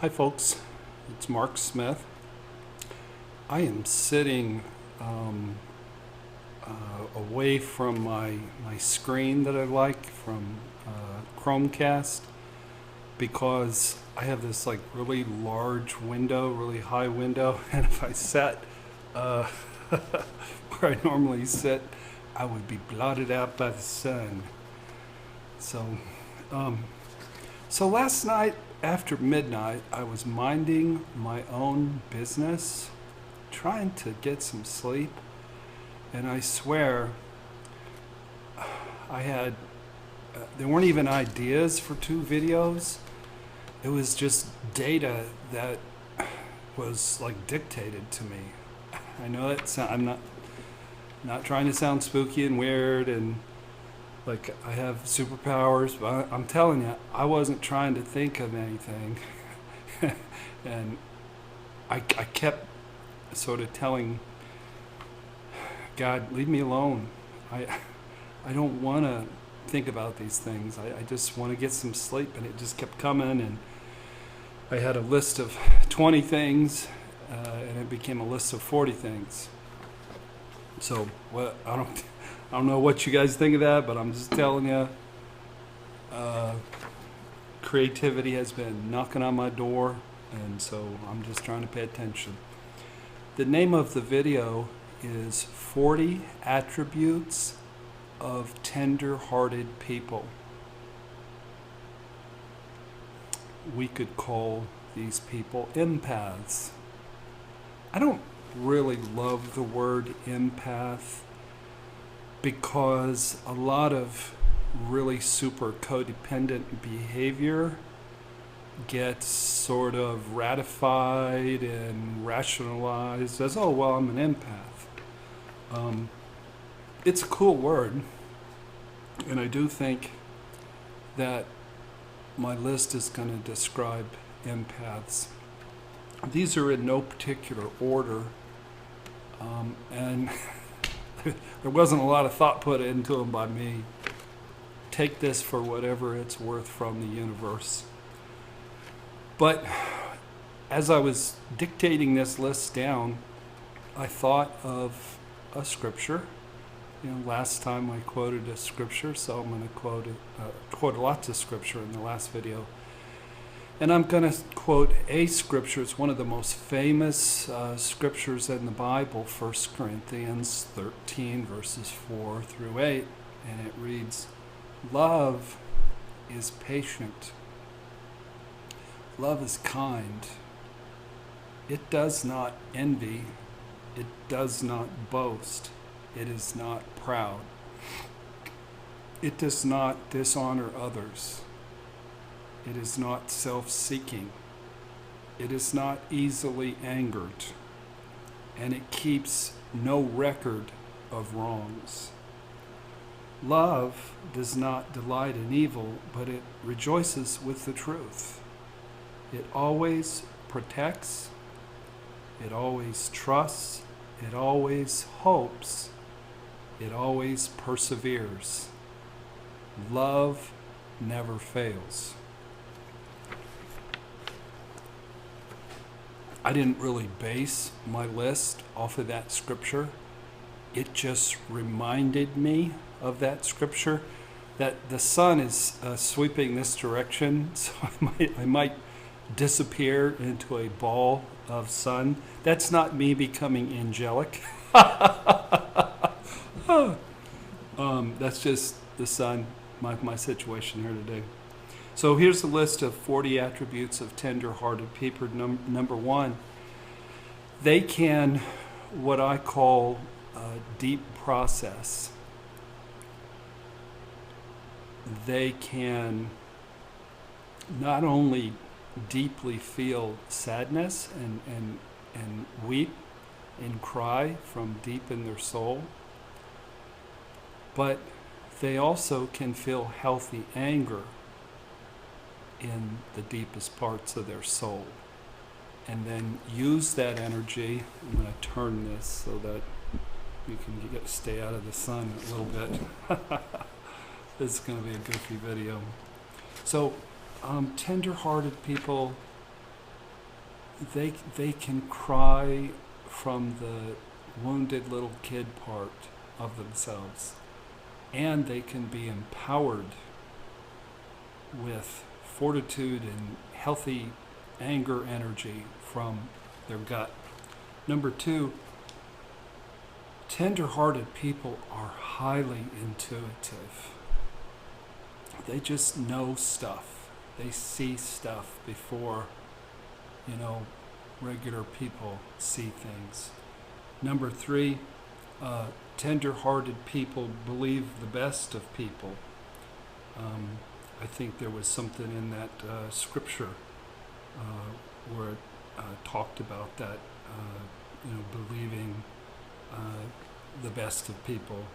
Hi folks, it's Mark Smith. I am sitting away from my screen that I like from Chromecast because I have this like really large window, really high window, and if I sat where I normally sit, I would be blotted out by the sun. So, so last night after midnight, I was minding my own business, trying to get some sleep, and I swear I had, there weren't even ideas for 2 videos. It was just data that was like dictated to me. I know I'm not trying to sound spooky and weird and like I have superpowers, but I'm telling you, I wasn't trying to think of anything. And I kept sort of telling God, leave me alone. I don't want to think about these things. I just want to get some sleep. And it just kept coming. And I had a list of 20 things, and it became a list of 40 things. So I don't know what you guys think of that, but I'm just telling you, creativity has been knocking on my door, and so I'm just trying to pay attention. The name of the video is 40 Attributes of Tender-Hearted People. We could call these people empaths. I don't really love the word empath because a lot of really super codependent behavior gets sort of ratified and rationalized as, oh, well, I'm an empath. It's a cool word, and I do think that my list is going to describe empaths. These are in no particular order, and there wasn't a lot of thought put into them by me. Take this for whatever it's worth from the universe. But as I was dictating this list down, I thought of a scripture. Last time I quoted a scripture, so I'm going to quote lots of scripture in the last video. And I'm going to quote a scripture. It's one of the most famous scriptures in the Bible, 1 Corinthians 13, verses 4 through 8. And it reads, "Love is patient. Love is kind. It does not envy. It does not boast. It is not proud. It does not dishonor others. It is not self-seeking. It is not easily angered. And it keeps no record of wrongs. Love does not delight in evil, but it rejoices with the truth. It always protects. It always trusts. It always hopes. It always perseveres. Love never fails." I didn't really base my list off of that scripture. It just reminded me of that scripture, that the sun is sweeping this direction, so I might disappear into a ball of sun. That's not me becoming angelic. That's just the sun, my situation here today. So here's the list of 40 attributes of tender-hearted people. Number 1, they can, what I call, deep process. They can not only deeply feel sadness and weep and cry from deep in their soul, but they also can feel healthy anger in the deepest parts of their soul, and then use that energy. I'm going to turn this so that you can stay out of the sun a little bit. This is going to be a goofy video. So tender-hearted people they can cry from the wounded little kid part of themselves, and they can be empowered with fortitude and healthy anger energy from their gut. Number two, tender-hearted people are highly intuitive. They just know stuff. They see stuff before, regular people see things. Number three, tender-hearted people believe the best of people. I think there was something in that scripture where it talked about that, believing the best of people.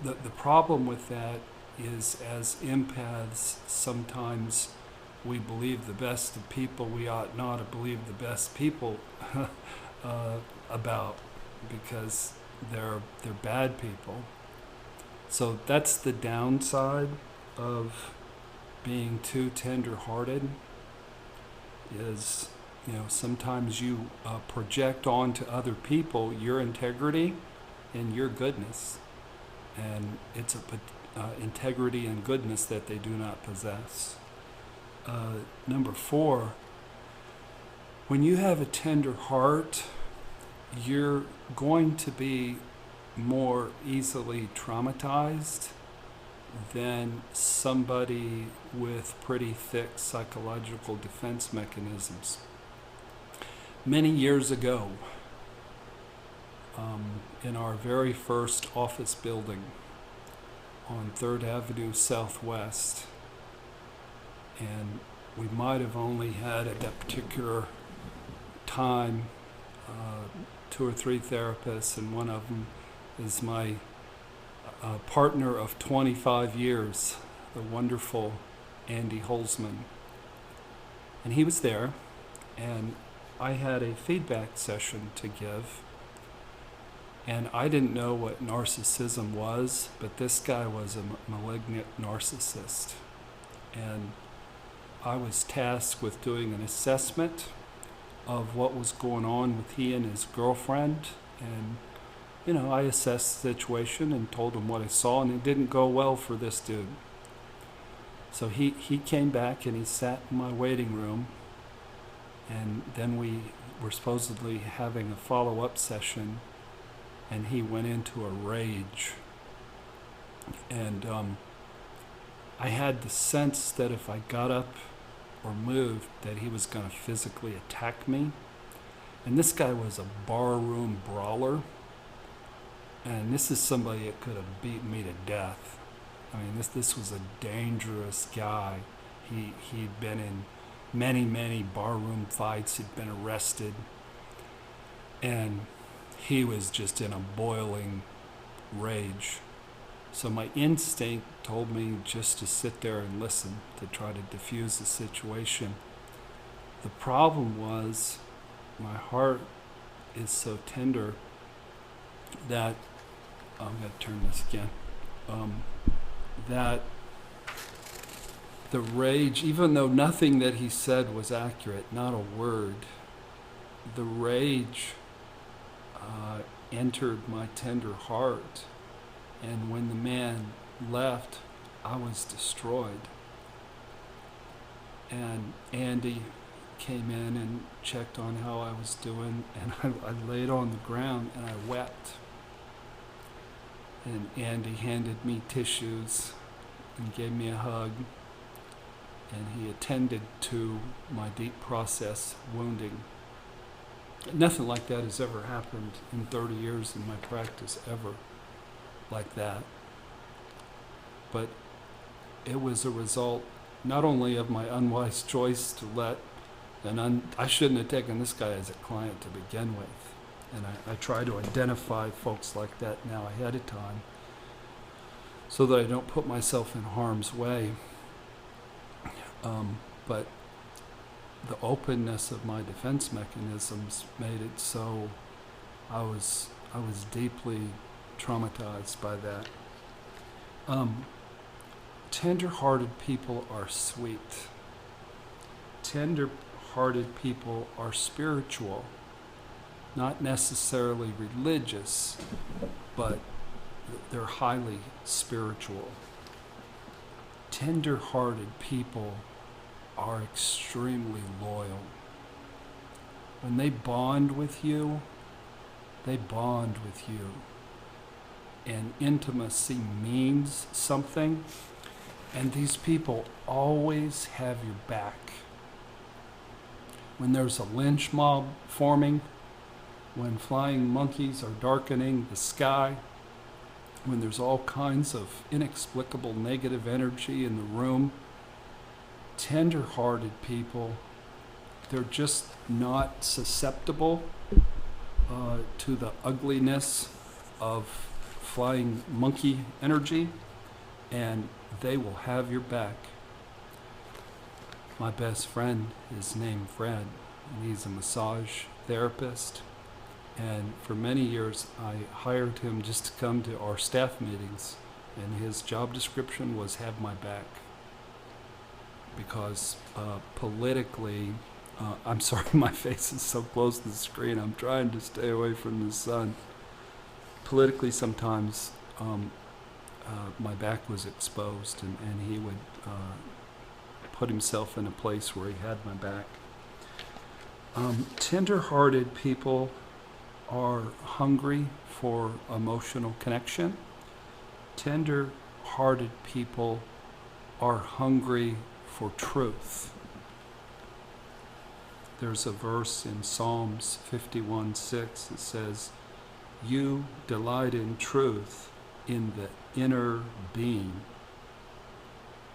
The problem with that is, as empaths, sometimes we believe the best of people we ought not to believe the best people about, because they're bad people. So that's the downside of being too tender-hearted, is sometimes you project onto other people your integrity and your goodness, and it's integrity and goodness that they do not possess. Number four, when you have a tender heart, you're going to be more easily traumatized than somebody with pretty thick psychological defense mechanisms. Many years ago, in our very first office building on 3rd Avenue Southwest, and we might have only had at that particular time 2 or 3 therapists, and one of them is my partner of 25 years, the wonderful Andy Holzman. And he was there, and I had a feedback session to give, and I didn't know what narcissism was, but this guy was a malignant narcissist. And I was tasked with doing an assessment of what was going on with he and his girlfriend, and I assessed the situation and told him what I saw, and it didn't go well for this dude. So he came back and he sat in my waiting room, and then we were supposedly having a follow-up session, and he went into a rage. And I had the sense that if I got up or moved, that he was going to physically attack me. And this guy was a barroom brawler. And this is somebody that could have beaten me to death. I mean, this was a dangerous guy. He'd been in many barroom fights. He'd been arrested. And he was just in a boiling rage. So my instinct told me just to sit there and listen, to try to diffuse the situation. The problem was, my heart is so tender that, I'm going to turn this again, that the rage, even though nothing that he said was accurate, not a word, the rage entered my tender heart. And when the man left, I was destroyed. And Andy came in and checked on how I was doing, and I laid on the ground and I wept. And Andy handed me tissues and gave me a hug, and he attended to my deep process wounding. Nothing like that has ever happened in 30 years in my practice, ever like that. But it was a result not only of my unwise choice to let I shouldn't have taken this guy as a client to begin with. And I try to identify folks like that now ahead of time so that I don't put myself in harm's way. But the openness of my defense mechanisms made it so I was deeply traumatized by that. Tender-hearted people are sweet. Tender tender-hearted people are spiritual, not necessarily religious, but they're highly spiritual. Tender-hearted people are extremely loyal. When they bond with you, they bond with you. And intimacy means something. And these people always have your back. When there's a lynch mob forming, when flying monkeys are darkening the sky, when there's all kinds of inexplicable negative energy in the room, tender-hearted people, they're just not susceptible to the ugliness of flying monkey energy, and they will have your back. My best friend is named Fred, and he's a massage therapist. And for many years, I hired him just to come to our staff meetings, and his job description was have my back. Because politically, I'm sorry, my face is so close to the screen. I'm trying to stay away from the sun. Politically, sometimes my back was exposed, and he would put himself in a place where he had my back. Tender-hearted people are hungry for emotional connection. Tender-hearted people are hungry for truth. There's a verse in Psalms 51:6 that says, "You delight in truth in the inner being,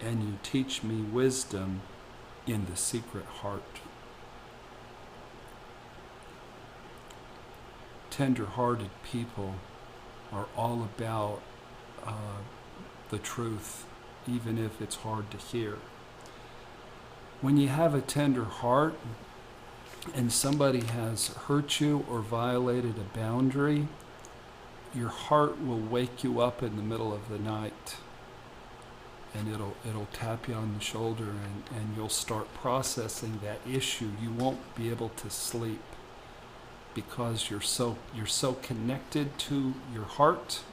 and you teach me wisdom in the secret heart." Tender-hearted people are all about the truth, even if it's hard to hear. When you have a tender heart and somebody has hurt you or violated a boundary, your heart will wake you up in the middle of the night, and it'll tap you on the shoulder, and you'll start processing that issue. You won't be able to sleep because you're so connected to your heart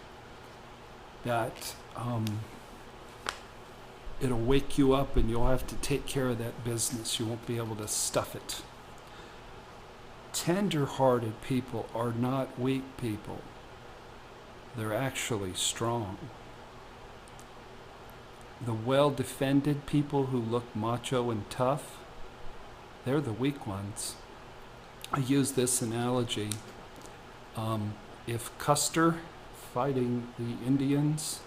that it'll wake you up, and you'll have to take care of that business. You won't be able to stuff it. Tender-hearted people are not weak people. They're actually strong. The well-defended people who look macho and tough, they're the weak ones. I use this analogy. If Custer fighting the Indians,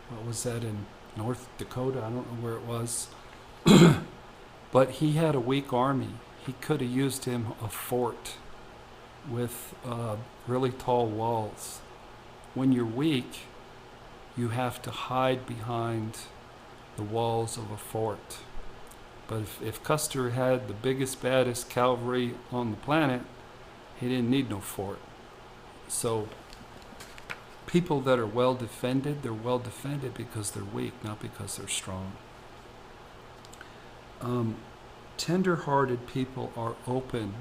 what was that, in North Dakota? I don't know where it was. But he had a weak army. He could have used him a fort with really tall walls. When you're weak, you have to hide behind the walls of a fort. But if Custer had the biggest, baddest cavalry on the planet, he didn't need no fort. So people that are well defended, they're well defended because they're weak, not because they're strong. Tender-hearted people are open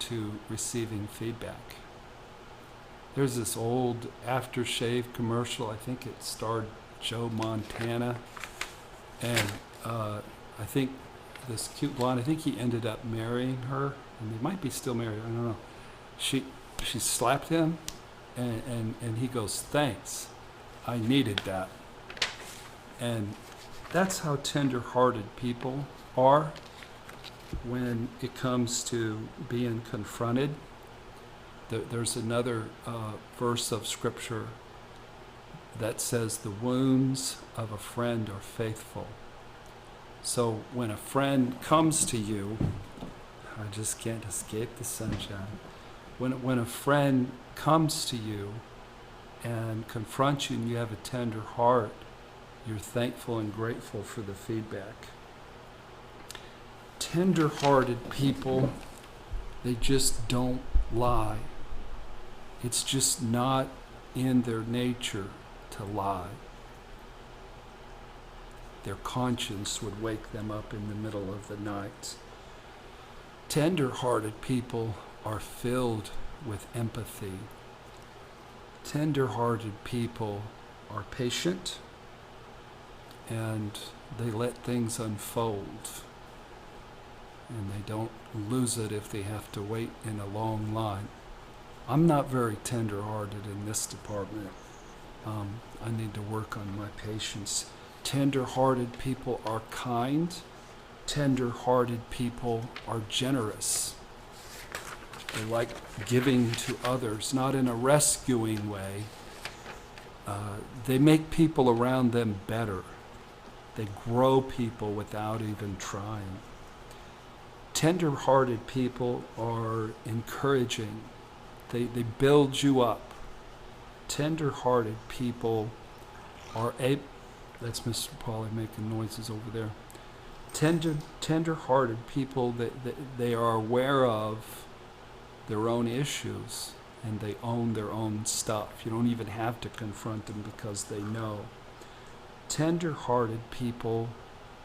to receiving feedback. There's this old aftershave commercial. I think it starred Joe Montana, and I think this cute blonde, I think he ended up marrying her, and they might be still married, I don't know. She slapped him, and he goes, "Thanks, I needed that." And that's how tender-hearted people are when it comes to being confronted. There's another verse of Scripture that says, "The wounds of a friend are faithful." So when a friend comes to you, I just can't escape the sunshine. When a friend comes to you and confronts you and you have a tender heart, you're thankful and grateful for the feedback. Tender-hearted people, they just don't lie. It's just not in their nature to lie. Their conscience would wake them up in the middle of the night. Tender-hearted people are filled with empathy. Tender-hearted people are patient, and they let things unfold, and they don't lose it if they have to wait in a long line. I'm not very tender-hearted in this department. I need to work on my patience. Tender-hearted people are kind. Tender-hearted people are generous. They like giving to others, not in a rescuing way. They make people around them better. They grow people without even trying. Tender-hearted people are encouraging. They build you up. Tender-hearted people are that's Mr. Pauly making noises over there. Tender-hearted people, they are aware of their own issues, and they own their own stuff. You don't even have to confront them because they know. Tender-hearted people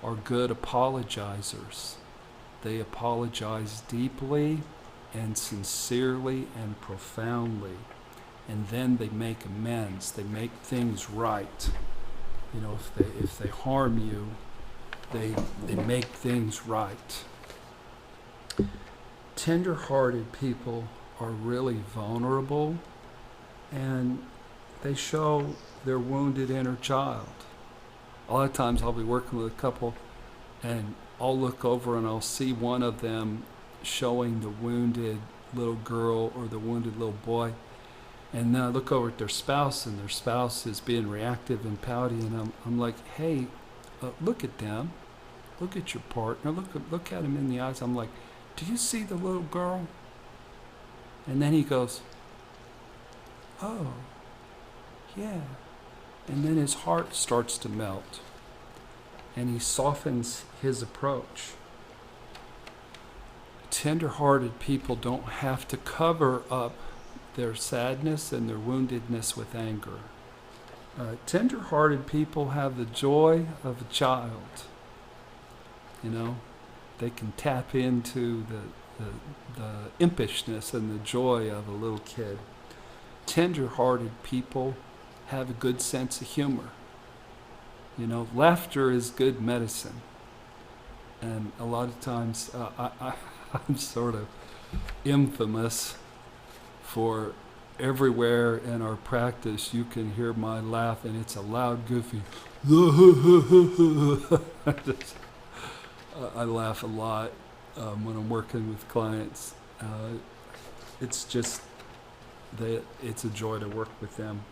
are good apologizers. They apologize deeply and sincerely and profoundly, and then they make amends. They make things right. You know, if they harm you, they make things right. Tender-hearted people are really vulnerable, and they show their wounded inner child. A lot of times I'll be working with a couple, and I'll look over and I'll see one of them showing the wounded little girl or the wounded little boy, and then I look over at their spouse, and their spouse is being reactive and pouty, and I'm like, hey, look at them. Look at your partner. Look at him in the eyes. I'm like, do you see the little girl? And then he goes, oh, yeah. And then his heart starts to melt, and he softens his approach. Tender-hearted people don't have to cover up their sadness and their woundedness with anger. Tender-hearted people have the joy of a child. You know, they can tap into the impishness and the joy of a little kid. Tender-hearted people have a good sense of humor. You know, laughter is good medicine. And a lot of times I'm sort of infamous for everywhere in our practice you can hear my laugh, and it's a loud, goofy I laugh a lot when I'm working with clients. It's just it's a joy to work with them.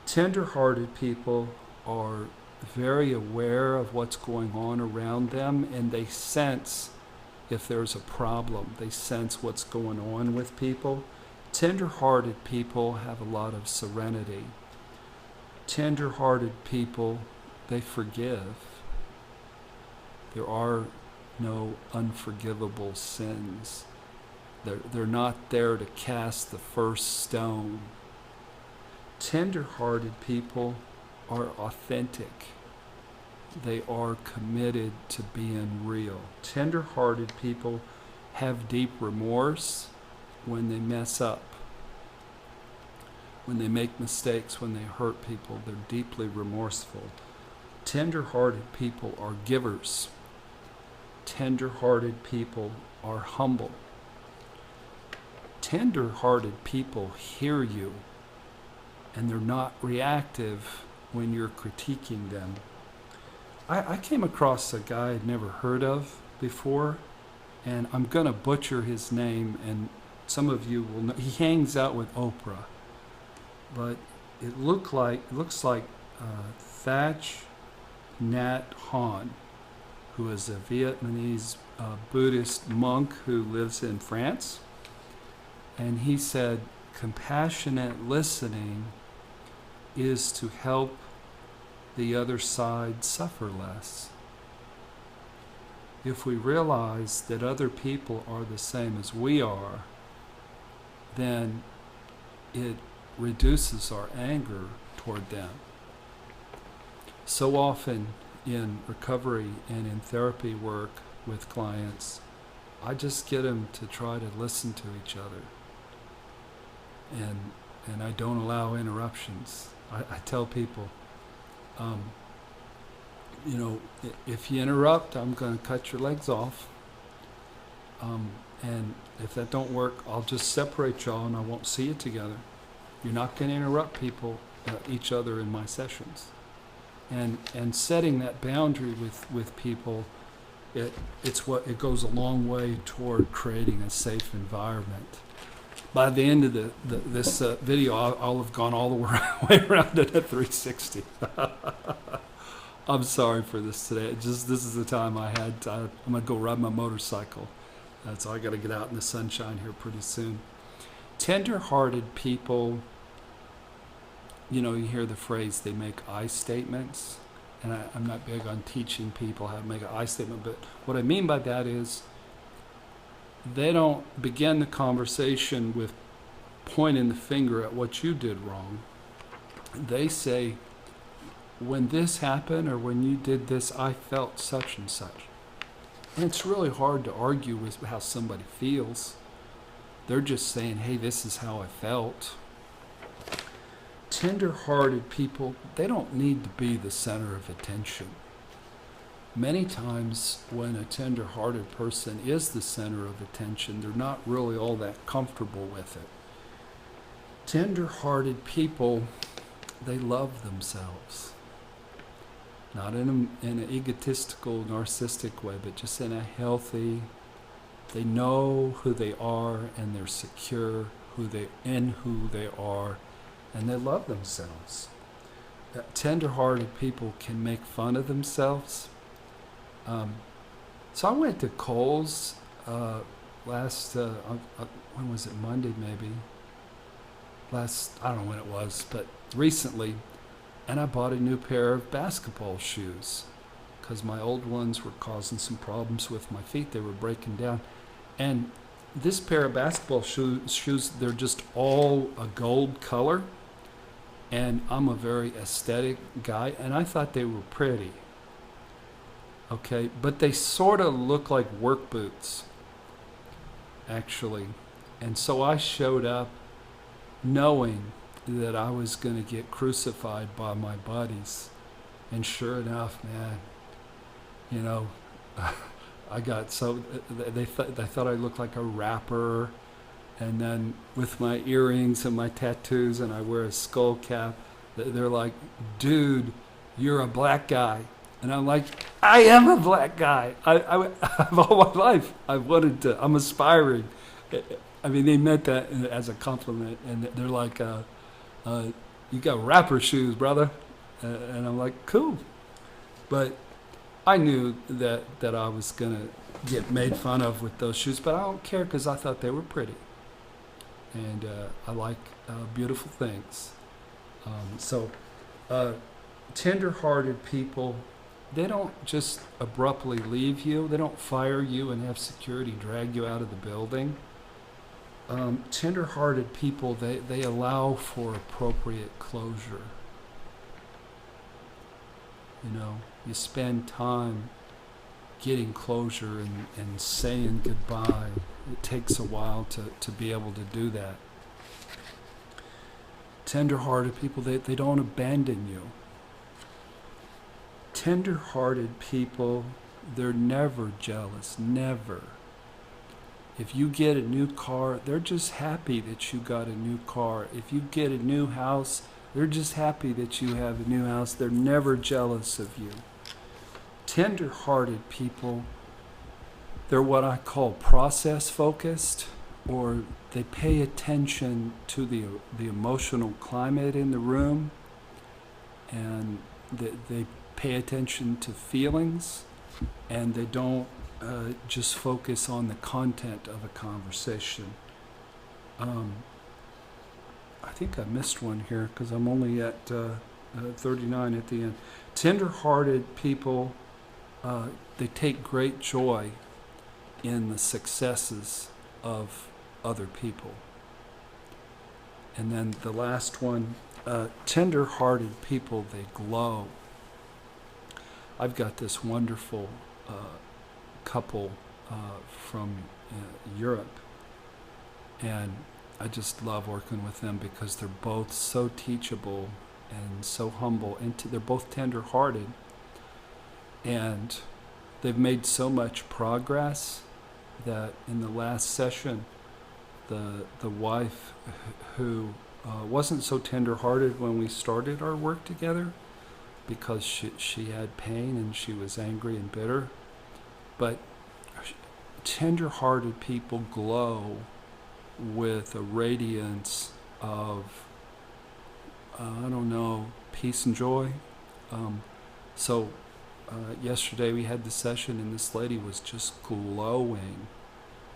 Tender-hearted people are very aware of what's going on around them, and they sense if there's a problem. They sense what's going on with people. Tender-hearted people have a lot of serenity. Tender-hearted people, they forgive. There are no unforgivable sins. They're not there to cast the first stone. Tender-hearted people are authentic. They are committed to being real. Tender-hearted people have deep remorse when they mess up. When they make mistakes, when they hurt people, they're deeply remorseful. Tender-hearted people are givers. Tender-hearted people are humble. Tender-hearted people hear you, and they're not reactive when you're critiquing them. I came across a guy I'd never heard of before, and I'm going to butcher his name, and some of you will know. He hangs out with Oprah, but it looks like Thach Nhat Hanh, who is a Vietnamese Buddhist monk who lives in France. And he said, compassionate listening is to help the other side suffer less. If we realize that other people are the same as we are, then it reduces our anger toward them. So often in recovery and in therapy work with clients, I just get them to try to listen to each other. And I don't allow interruptions. I tell people, if you interrupt, I'm going to cut your legs off. And if that don't work, I'll just separate y'all and I won't see you together. You're not going to interrupt each other in my sessions. And setting that boundary with people, it goes a long way toward creating a safe environment. By the end of this video, I'll have gone all the way around it at 360. I'm sorry for this today. This is the time I had. I'm going to go ride my motorcycle. So I got to get out in the sunshine here pretty soon. Tender-hearted people, you hear the phrase, they make I statements. And I'm not big on teaching people how to make an I statement, but what I mean by that is they don't begin the conversation with pointing the finger at what you did wrong. They say, when this happened or when you did this, I felt such and such. And it's really hard to argue with how somebody feels. They're just saying, hey, this is how I felt. Tender-hearted people, they don't need to be the center of attention. Many times when a tender-hearted person is the center of attention, they're not really all that comfortable with it. Tender-hearted people, they love themselves. Not in an egotistical, narcissistic way, but just in a healthy, they know who they are and they're secure who they are, and they love themselves. Tender-hearted people can make fun of themselves. So I went to Kohl's last, when was it, Monday maybe? I don't know when it was, but recently, and I bought a new pair of basketball shoes because my old ones were causing some problems with my feet. They were breaking down. And this pair of basketball shoes, they're just all a gold color. And I'm a very aesthetic guy, and I thought they were pretty. Okay, but they sort of look like work boots, actually. And so I showed up knowing that I was going to get crucified by my buddies. And sure enough, man, I got so, they thought I looked like a rapper. And then with my earrings and my tattoos, and I wear a skull cap, they're like, dude, you're a black guy. And I'm like, I am a black guy. I've all my life, I'm aspiring. I mean, they meant that as a compliment. And they're like, you got rapper shoes, brother. And I'm like, cool. But I knew that I was going to get made fun of with those shoes, but I don't care because I thought they were pretty. And I like beautiful things. So tender-hearted people, they don't just abruptly leave you. They don't fire you and have security drag you out of the building. Tender-hearted people, they allow for appropriate closure. You spend time getting closure and saying goodbye. It takes a while to be able to do that. Tender-hearted people, they don't abandon you. Tender-hearted people, they're never jealous, never. If you get a new car, they're just happy that you got a new car. If you get a new house, they're just happy that you have a new house. They're never jealous of you. Tender-hearted people, they're what I call process-focused, or they pay attention to the emotional climate in the room, and they pay attention to feelings, and they don't just focus on the content of a conversation. I think I missed one here because I'm only at 39 at the end. Tender-hearted people, they take great joy in the successes of other people. And then the last one, tender-hearted people, they glow. I've got this wonderful couple from Europe. And I just love working with them because they're both so teachable and so humble, and they're both tender-hearted. And they've made so much progress that in the last session, the wife who wasn't so tender-hearted when we started our work together, because she had pain and she was angry and bitter, but tender-hearted people glow with a radiance of, peace and joy. So yesterday we had the session and this lady was just glowing.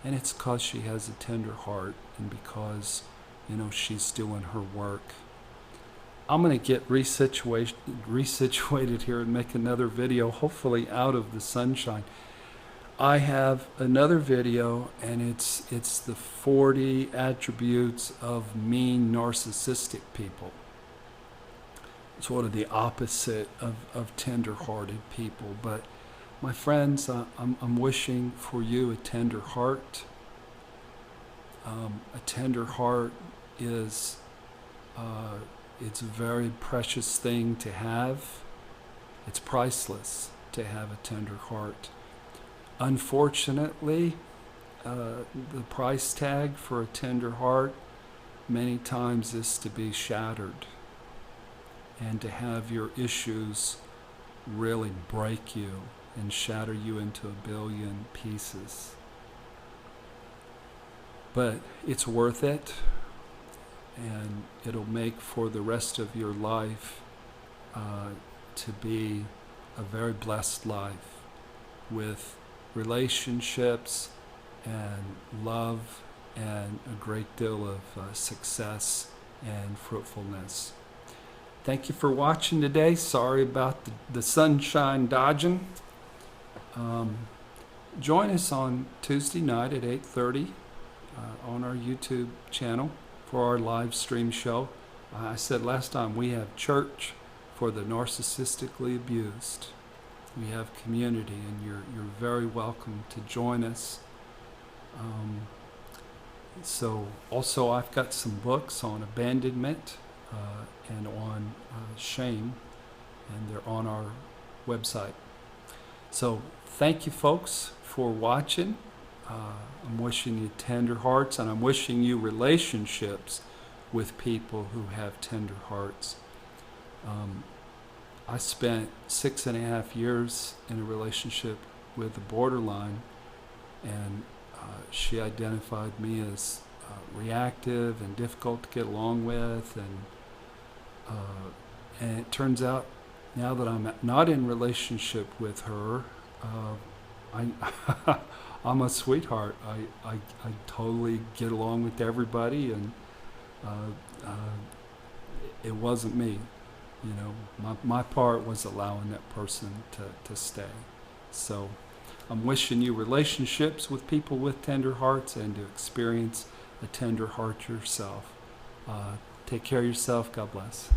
And it's because she has a tender heart and because, she's doing her work. I'm going to get resituated here and make another video, hopefully out of the sunshine. I have another video, and it's the 40 attributes of mean narcissistic people. It's sort of the opposite of tender-hearted people. But my friends, I'm wishing for you a tender heart. A tender heart is it's a very precious thing to have. It's priceless to have a tender heart. Unfortunately, the price tag for a tender heart many times is to be shattered and to have your issues really break you and shatter you into a billion pieces. But it's worth it, and it'll make for the rest of your life to be a very blessed life with relationships and love and a great deal of success and fruitfulness. Thank you for watching today. Sorry about the sunshine dodging. Join us on Tuesday night at 8:30 on our YouTube channel for our live stream show. I said last time, we have church for the narcissistically abused. We have community, and you're very welcome to join us. So also I've got some books on abandonment and on shame, and they're on our website. So thank you folks for watching. I'm wishing you tender hearts, and I'm wishing you relationships with people who have tender hearts. I spent 6.5 years in a relationship with a borderline, and she identified me as reactive and difficult to get along with, and it turns out now that I'm not in relationship with her, I'm a sweetheart. I totally get along with everybody, and it wasn't me. My part was allowing that person to stay. So I'm wishing you relationships with people with tender hearts, and to experience a tender heart yourself. Take care of yourself. God bless.